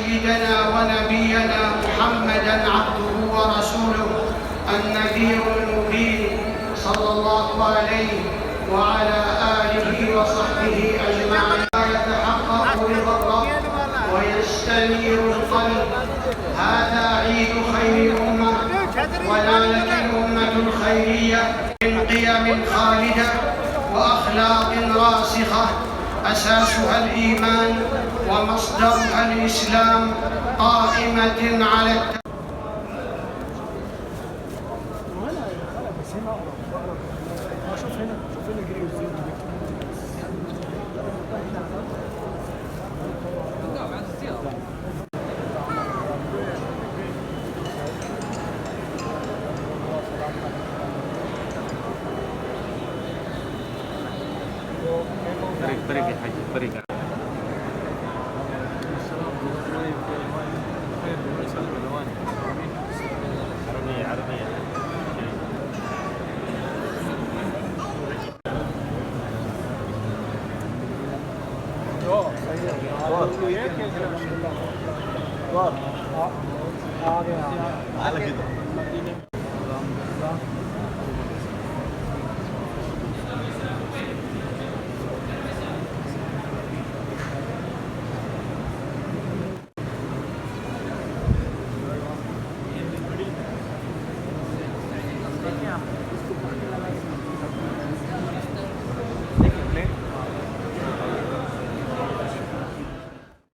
سيدنا ونبينا محمدًا عبده ورسوله النذير المبين صلى الله عليه وعلى آله وصحبه أجمعين. يتحقق رضا الرب ويستنير القلب. هذا عيد خير الأمة، ونالت الأمة الخيرية من قيم خالدة وأخلاق راسخة أساسها الإيمان ومصدرها الإسلام، قائمة على طريق يا حاج طريق. عربية على كده. Yeah.